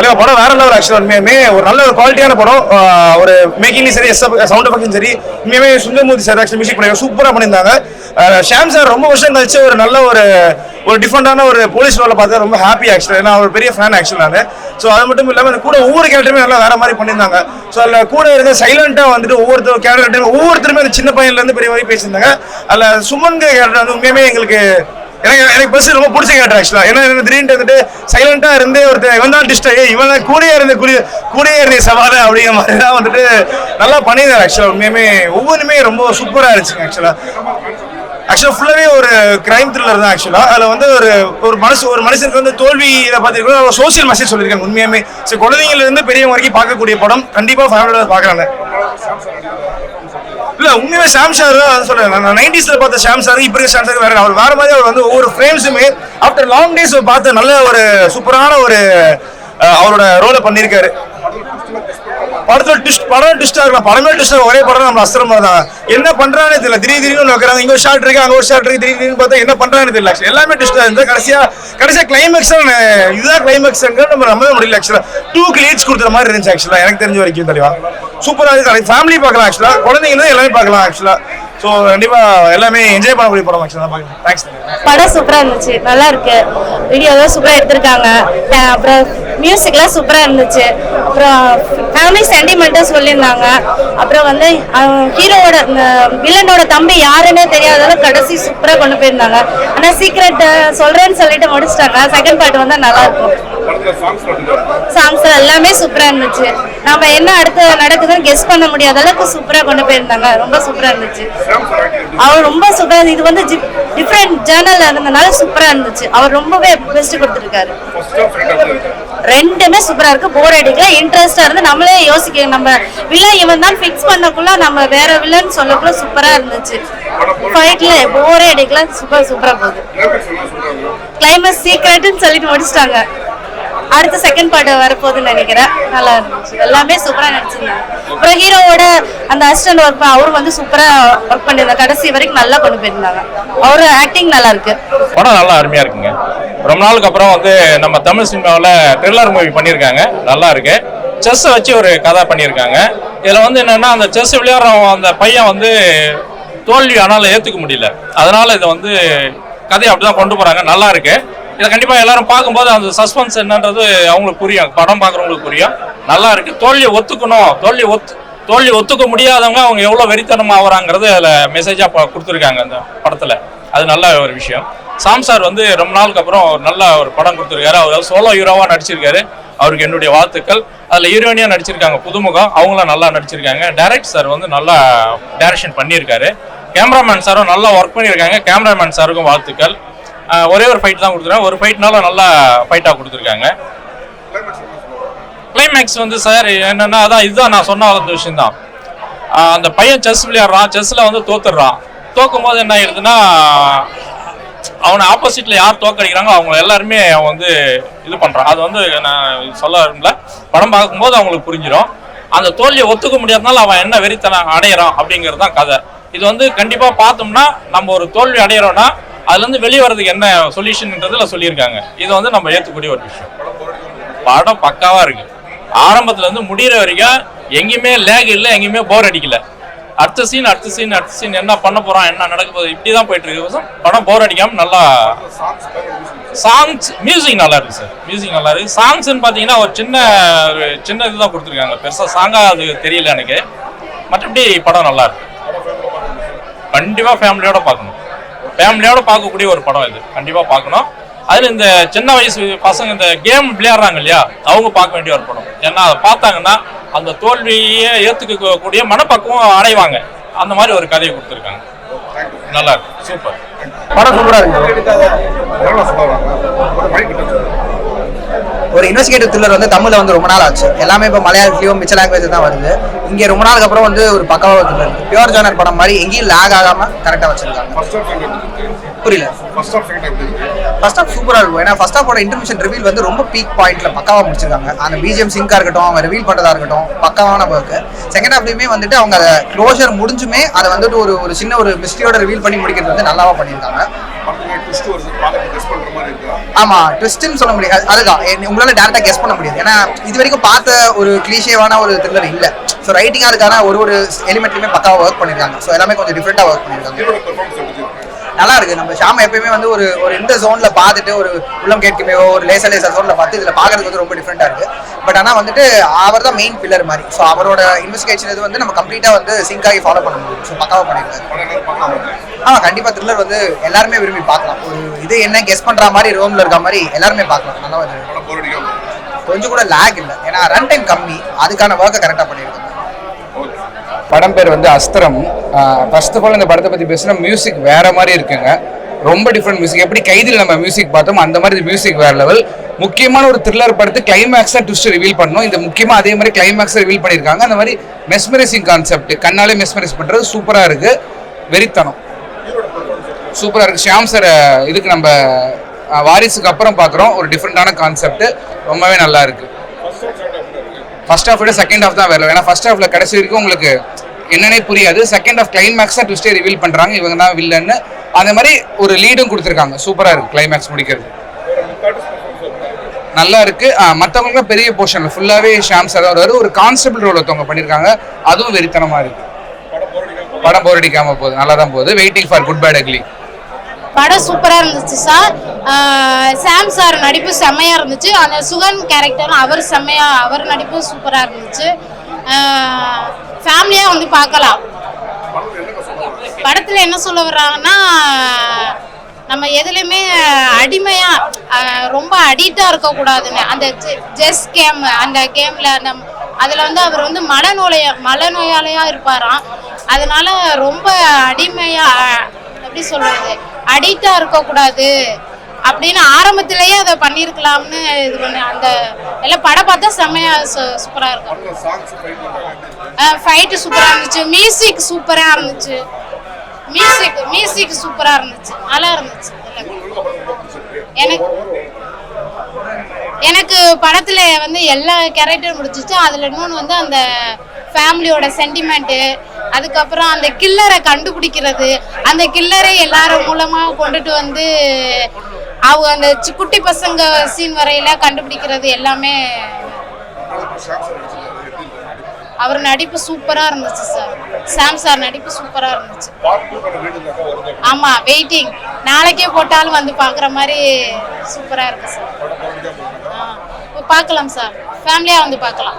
தலைவா படம் வேற லெவல். ஆக்சுவலாக உண்மையுமே ஒரு நல்ல ஒரு குவாலிட்டியான படம். ஒரு மேக்கிங்லையும் சரி, சவுண்ட் எஃபெக்ட்டும் சரி, உண்மையுமே சுந்தரமூர்த்தி சார் ஆக்சுவலி மியூசிக் பண்ணி சூப்பராக பண்ணியிருந்தாங்க. ஷாம் சார் ரொம்ப வருஷம் கழிச்சு ஒரு நல்ல ஒரு டிஃப்ரெண்டான ஒரு போலீஸ் ரோலை பார்த்தா ரொம்ப ஹாப்பி ஆக்சுவலாக. ஏன்னா ஒரு பெரிய ஃபேன் ஆக்சுவலாக நான். ஸோ அது மட்டும் இல்லாமல் கூட ஒவ்வொரு கேரக்டருமே நல்லா வேற மாதிரி பண்ணியிருந்தாங்க. ஸோ அதில் கூட இருக்க சைலண்டாக வந்துட்டு ஒவ்வொருத்தருமே அந்த சின்ன பையன்லேருந்து பெரிய மாதிரி பேசியிருந்தாங்க. அதில் சுமன் கேரக்டர் வந்து உண்மையுமே எனக்கு பஸ் ரொம்ப பிடிச்ச கேரக்டர் ஆக்சுவலா. ஏன்னா திடீர்னு வந்துட்டு சைலண்டா இருந்து ஒருத்தர் இவன் தான் டிஸ்டா இவன் கூடயே இருந்த சவால அப்படிங்கிற மாதிரி தான் வந்துட்டு நல்லா பண்ணியிருந்தாரு ஆக்சுவலா. உண்மையுமே ஒவ்வொன்றுமே ரொம்ப சூப்பரா இருந்துச்சுங்க ஆக்சுவலா. ஃபுல்லாவே ஒரு கிரைம் த்ரில்லர் தான் ஆக்சுவலா. அதுல வந்து ஒரு மனுஷனுக்கு வந்து தோல்வி இதை பார்த்துருக்கோம், சோசியல் மெசேஜ் சொல்லியிருக்காங்க உண்மையுமே. சரி, குழந்தைங்கள்ல இருந்து பெரியவங்க வரைக்கும் பார்க்கக்கூடிய படம். கண்டிப்பா ஃபேமிலியோட பார்க்கறாங்க. இல்ல உண்மையுமே ஷாம் சார் தான் சொல்றேன். நான் 90s பார்த்த ஷாம் சார் இப்போ இருக்க ஷாம் சார் வேற. அவர் வேற மாதிரி அவர் வந்து ஒவ்வொரு ஃப்ரேம்ஸுமே ஆஃப்டர் லாங் டேஸ் பார்த்து நல்ல ஒரு சூப்பரான அவரோட ரோலை பண்ணியிருக்காரு. படம் ட்விஸ்டா இருக்கலாம், படமே ட்விஸ்டா. ஒரே படம் நம்ம அஸ்திரமா தான் என்ன பண்றானே தெரியல. திடீர்னு வைக்கிறாங்க, இங்க ஒரு ஷாட் இருக்கு, அங்க ஒரு ஷாட் இருக்கு, திடீர்னு பார்த்தா என்ன பண்றானே தெரியல. எல்லாமே ட்விஸ்டா இருந்து கடைசியா கிளைமேக்ஸ் இதுதான் கிளைமேக்ஸ் நம்ம நம்பவே முடியல ஆக்சுவலா. 2 லீட்ஸ் கொடுக்குற மாதிரி இருந்துச்சு ஆக்சுவலா எனக்கு தெரிஞ்ச வரைக்கும். தெளிவா சூப்பரா இருக்கு. ஃபேமிலி பார்க்கலாம் ஆக்சுவலா, குழந்தைங்க எல்லாமே பார்க்கலாம் ஆக்சுவலா. ஸோ கண்டிப்பா எல்லாமே என்ஜாய் பண்ணக்கூடிய படம் ஆக்சுவலா பார்க்கலாம். தேங்க்ஸ். படம் சூப்பரா இருந்துச்சு, நல்லா இருக்கு. வீடியோலாம் சூப்பரா எடுத்திருக்காங்க. அப்புறம் மியூசிக்லாம் சூப்பரா இருந்துச்சு. அப்புறம் ஃபேமிலி சென்டிமெண்ட்டாக சொல்லியிருந்தாங்க. அப்புறம் வந்து ஹீரோவோட வில்லனோட தம்பி யாருன்னே தெரியாத கடைசி சூப்பரா கொண்டு போயிருந்தாங்க. ஆனா சீக்ரெட் சொல்றேன்னு சொல்லிட்டு முடிச்சிட்டாங்க. செகண்ட் பார்ட் வந்தா நல்லா இருக்கும். சாங்ஸ் எல்லாமே சூப்பரா இருந்துச்சு. நம்ம என்ன அடுத்து நடக்குதுன்னு கெஸ் பண்ண முடியாத அளவுக்கு சூப்பரா கொண்டு போயிருந்தாங்க. ரொம்ப சூப்பரா இருந்துச்சு. அவர் ரொம்ப சூப்பரா. இது வந்து டிஃப்ரெண்ட் ஜேர்னல் இருந்ததுனால சூப்பரா இருந்துச்சு. அவர் ரொம்பவே பெஸ்ட் கொடுத்துருக்காரு. ரெண்டுமே சூப்பரா இருக்கு. போர் அடிக்கல, இன்ட்ரெஸ்டா இருந்து நம்மளே யோசிக்க, நம்ம வில்லன் இவன் தான் ஃபிக்ஸ் பண்ணக்குள்ள நம்ம வேற வில்லன் சொல்லக்குள்ள சூப்பரா இருந்துச்சு. ஃபைட்ல போரே அடிக்கல, சூப்பரா போகுது. கிளைமேக்ஸ் சீக்ரெட்னு சொல்லிட்டு முடிச்சிட்டாங்க. அடுத்த செகண்ட் பார்ட் வரப்போகுதுன்னு நினைக்கிறேன். நல்லா இருந்துச்சு. எல்லாமே சூப்பரா நடிச்சிருந்தாங்க. அப்புறம் ஹீரோவோட அந்த அசிஸ்டன்ட் ஒர்க் அவரு வந்து சூப்பரா ஒர்க் பண்ணியிருந்தாங்க. கடைசி வரைக்கும் நல்லா கொண்டு போயிருந்தாங்க. அவரு ஆக்டிங் நல்லா இருக்கு. படம் நல்லா அருமையா இருக்குங்க. ரொம்ப நாளுக்கு அப்புறம் வந்து நம்ம தமிழ் சினிமாவில் த்ரில்லர் மூவி பண்ணியிருக்காங்க. நல்லா இருக்கு. செஸ்ஸை வச்சு ஒரு கதை பண்ணியிருக்காங்க. இதில் வந்து என்னன்னா அந்த செஸ் விளையாடுறவங்க அந்த பையன் வந்து தோல்வி ஆனாலும் ஏற்றுக்க முடியல. அதனால இதை வந்து கதையை அப்படிதான் கொண்டு போறாங்க. நல்லா இருக்கு. இதை கண்டிப்பாக எல்லாரும் பார்க்கும்போது அந்த சஸ்பென்ஸ் என்னன்றது அவங்களுக்கு புரியும், படம் பார்க்குறவங்களுக்கு புரியும். நல்லா இருக்கு. தோல்வியை ஒத்துக்கணும், தோல்வி ஒத்துக்க முடியாதவங்க அவங்க எவ்வளோ வெறித்தனமா ஆகிறாங்கிறது அதில் மெசேஜாக கொடுத்துருக்காங்க அந்த படத்தில். அது நல்ல ஒரு விஷயம். சாம் சார் வந்து ரொம்ப நாளுக்கு அப்புறம் நல்ல ஒரு படம் கொடுத்துருக்காரு. அவர் சோலோ ஹீரோவாக நடிச்சிருக்காரு. அவருக்கு என்னுடைய வாழ்த்துக்கள். அதில் ஹீரோயினியாக நடிச்சிருக்காங்க புதுமுகம், அவங்களாம் நல்லா நடிச்சிருக்காங்க. டைரக்ட் சார் வந்து நல்லா டைரக்ஷன் பண்ணியிருக்காரு. கேமராமேன் சாரும் நல்லா ஒர்க் பண்ணியிருக்காங்க. கேமராமேன் சாருக்கும் வாழ்த்துக்கள். ஒரே ஒரு ஃபைட் தான் கொடுத்துருக்காங்க. ஒரு ஃபைட்னால நல்லா ஃபைட்டாக கொடுத்துருக்காங்க. கிளைமேக்ஸ் வந்து சார் என்னன்னா அதான் இதுதான் நான் சொன்ன அந்த விஷயம் தான். அந்த பையன் செஸ் விளையாடுறான், செஸ்ல வந்து தோத்துடுறான். தோக்கும் போது என்ன ஆயிடுதுன்னா அவனை ஆப்போசிட்ல யார் தோக்கடிக்கிறாங்க அவங்க எல்லாருமே அவன் வந்து இது பண்றான். அது வந்து நான் சொல்ல விரும்பல. படம் பார்க்கும்போது அவங்களுக்கு புரிஞ்சிடும். அந்த தோல்வியை ஒத்துக்க முடியாதனால அவன் என்ன வெறித்தனம் அடையிறான் அப்படிங்கிறது தான் கதை. இது வந்து கண்டிப்பா பார்த்தோம்னா நம்ம ஒரு தோல்வி அடையிறோம்னா அதுல இருந்து வெளியே வர்றதுக்கு என்ன சொல்யூஷன்ன்றதுல சொல்லியிருக்காங்க. இது வந்து நம்ம ஏற்றுக்கூடிய ஒரு விஷயம். படம் பக்காவா இருக்கு. ஆரம்பத்துல இருந்து முடிகிற வரைக்கும் எங்கேயுமே லேக் இல்லை, எங்கேயுமே போர் அடிக்கல. அடுத்த சீன் என்ன பண்ண போறான், என்ன நடக்க போகுது, இப்படிதான் போயிட்டு இருக்கு. படம் போர் அடிக்காம நல்லா. சாங்ஸ் மியூசிக் நல்லா இருக்கு சார். மியூசிக் நல்லா இருக்கு. சாங்ஸ்ன்னு பாத்தீங்கன்னா ஒரு சின்ன இதுதான் கொடுத்துருக்காங்க. பெருசா சாங்கா அது தெரியல எனக்கு. மற்றபடி படம் நல்லா இருக்கு. கண்டிப்பா ஃபேமிலியோட பார்க்கணும். ஃபேமிலியோட பார்க்கக்கூடிய ஒரு படம் இது. கண்டிப்பா பார்க்கணும். அதில் இந்த சின்ன வயசு பசங்க இந்த கேம் விளையாடுறாங்க இல்லையா, அவங்க பார்க்க வேண்டிய ஒரு படம். ஏன்னா அதை பார்த்தாங்கன்னா அந்த தோல்வியை ஏற்றுக்கக்கூடிய மனப்பக்குவம் அடைவாங்க. அந்த மாதிரி ஒரு கதையை கொடுத்துருக்காங்க. நல்லா இருக்கு. சூப்பர் படம். சூப்பரா இருக்கு. ஒரு இன்வெஸ்டிகேட்டிவ் த்ரில்லர் வந்து தமிழ்ல வந்து ரொம்ப நாள் ஆச்சு. எல்லாமே இப்போ மலையாளத்துலயும் மிச்ச லாங்குவேஜ் தான் வருது. இங்கே ரொம்ப நாளுக்கு அப்புறம் வந்து ஒரு பக்காவா த்ரில்லர், பியூர் ஜானர் படம் மாதிரி எங்கேயும் லேக் ஆகாம கரெக்டாக வச்சிருக்காங்க. புரியல. ஃபர்ஸ்ட் ஆஃப் சூப்பராக இருக்கும். ஏன்னா ஃபர்ஸ்ட் ஆஃபோட இன்டர்மிஷன் ரிவீல் வந்து ரொம்ப பீக் பாயிண்ட்ல பக்காவாக முடிச்சிருக்காங்க. அந்த பிஜிஎம் சிங்காக இருக்கட்டும், அவங்க ரிவீல் பண்ணுறதா இருக்கட்டும், பக்காவான ஒர்க்கு. செகண்ட் ஹாஃப்லையுமே வந்துட்டு அவங்க அதை க்ளோஷர் முடிஞ்சுமே அதை வந்துட்டு ஒரு சின்ன ஒரு மிஸ்டரியோட ரிவீல் பண்ணி முடிக்கிறது வந்து நல்லாவா பண்ணியிருக்காங்க. ஆமா ட்விஸ்ட்னு சொல்ல முடியாது. அதுதான் உங்களால டேரக்டா கெஸ் பண்ண முடியாது. ஏன்னா இது வரைக்கும் பார்த்த ஒரு கிளீஷேவான ஒரு த்ரில்லர் இல்ல. ஸோ ரைட்டிங் அதுக்கான ஒரு எலிமெண்ட்லயுமே பக்காவா ஒர்க் பண்ணிருக்காங்க. ஸோ எல்லாமே கொஞ்சம் டிஃப்ரெண்டா ஒர்க் பண்ணிருக்காங்க. நல்லா இருக்கு. நம்ம ஷாம் எப்பயுமே வந்து ஒரு இந்த ஜோன்ல பார்த்துட்டு ஒரு உள்ளம் கேட்குமேவோ ஒரு லேசா ஜோன்ல பார்த்து இதுல பாக்குறதுக்கு வந்து ரொம்ப டிஃப்ரெண்டா இருக்கு. பட் ஆனா வந்துட்டு அவர் தான் மெயின் பில்லர் மாதிரி. ஸோ அவரோட இன்வெஸ்டிகேஷன் இது வந்து நம்ம கம்ப்ளீட்டா வந்து சிங்க் ஆகி ஃபாலோ பண்ண முடியும். ஸோ பக்காவா பண்ணிருக்காரு. கண்டிப்பா த்ரில்லர் வந்து எல்லாருமே விரும்பி பார்க்கலாம். ஒரு இது என்ன கெஸ் பண்ற மாதிரி ரோம்ல இருக்க மாதிரி எல்லாருமே பார்க்கலாம். நல்லா கொஞ்சம் கூட லேக் இல்லை. ஏன்னா ரன் டைம் கம்மி. அதுக்கான ஒர்க்கை கரெக்டா பண்ணிருக்காங்க. படம் பேர் வந்து அஸ்திரம். ஃபர்ஸ்ட் ஆஃப் ஆல் இந்த படத்தை பற்றி பேசுனா மியூசிக் வேற மாதிரி இருக்குங்க. ரொம்ப டிஃப்ரெண்ட் மியூசிக். எப்படி கைதில் நம்ம மியூசிக் பார்த்தோம் அந்த மாதிரி மியூசிக் வேற லெவல். முக்கியமான ஒரு த்ரில்லர் படத்து கிளைமேக்ஸாக ட்விஸ்ட் ரிவீல் பண்ணணும். இந்த முக்கியமாக அதே மாதிரி கிளைமேக்ஸை ரிவீல் பண்ணியிருக்காங்க. அந்த மாதிரி மெஸ்மரைசிங் கான்செப்ட் கண்ணாலே மெஸ்மரைஸ் பண்ணுறது சூப்பராக இருக்குது. வெறித்தனம் சூப்பராக இருக்குது. ஷியாம் சார் இதுக்கு நம்ம வாரிசுக்கு அப்புறம் பார்க்குறோம். ஒரு டிஃப்ரெண்டான கான்செப்ட் ரொம்பவே நல்லா இருக்குது. ஃபர்ஸ்ட் ஹாஃப் விட செகண்ட் ஹாஃப் தான் வேலை. ஏன்னா ஃபர்ஸ்ட் ஹாஃப்ல கடைசி வரைக்கும் உங்களுக்கு என்னன்னே புரியாது. செகண்ட் ஹாஃப் கிளைமேக்ஸாக ட்விஸ்டே ரிவீல் பண்ணுறாங்க. இவங்க தான் வில்லன்னு அந்த மாதிரி ஒரு லீடும் கொடுத்துருக்காங்க. சூப்பராக இருக்குது கிளைமேக்ஸ் முடிக்கிறது. நல்லா இருக்குது. மற்றவங்களுக்கு பெரிய போர்ஷன் ஃபுல்லாகவே ஷியாம் சார் வருவார். ஒரு கான்ஸ்டபிள் ரோல் ஒருத்தவங்க பண்ணியிருக்காங்க. அதுவும் வெறித்தனமாக இருக்குது. படம் போர் அடிக்காமல் போகுது. நல்லா தான் போகுது. Waiting for good bad ugly. படம் சூப்பராக இருந்துச்சு சார். சாம் சார் நடிப்பு செம்மையாக இருந்துச்சு. அந்த சுகன் கேரக்டரும் அவர் நடிப்பு சூப்பராக இருந்துச்சு. ஃபேமிலியாக வந்து பார்க்கலாம். படத்தில் என்ன சொல்ல வர்றாங்கன்னா நம்ம எதுலையுமே அடிமையாக ரொம்ப அடிக்டாக இருக்கக்கூடாதுன்னு. அந்த செஸ் கேம் அந்த கேமில் அதில் வந்து அவர் வந்து மனநோயாளியாக இருப்பாராம். அதனால ரொம்ப அடிமையாக எப்படி சொல்கிறது அடிக்டாக இருக்கக்கூடாது அப்படின்னு ஆரம்பத்திலேயே அதை பண்ணியிருக்கலாம்னு இது பண்ண. அந்த எல்லாம் படம் பார்த்தா செம்மையாக சூப்பராக இருக்கும். ஃபைட்டு சூப்பராக இருந்துச்சு. மியூசிக் சூப்பராக இருந்துச்சு. மியூசிக் சூப்பராக இருந்துச்சு. நல்லா இருந்துச்சு. எனக்கு படத்தில் வந்து எல்லா கேரக்டரும் முடிச்சிச்சு. அதில் இன்னொன்று வந்து அந்த ஃபேமிலியோட சென்டிமெண்ட்டு, அதுக்கப்புறம் அந்த கில்லரை கண்டுபிடிக்கிறது, அந்த கில்லரை எல்லாரும் மூலமாக கொண்டுட்டு வந்து அவங்க அந்த குட்டி பசங்க சீன் வரையில கண்டுபிடிக்கிறது எல்லாமே. அவர் நடிப்பு சூப்பராக இருந்துச்சு சார். சாம் சார் நடிப்பு சூப்பராக இருந்துச்சு. ஆமாம் வெயிட்டிங். நாளைக்கே போட்டாலும் வந்து பார்க்குற மாதிரி சூப்பராக இருக்கு சார். பார்க்கலாம் சார். ஃபேமிலியாக வந்து பார்க்கலாம்.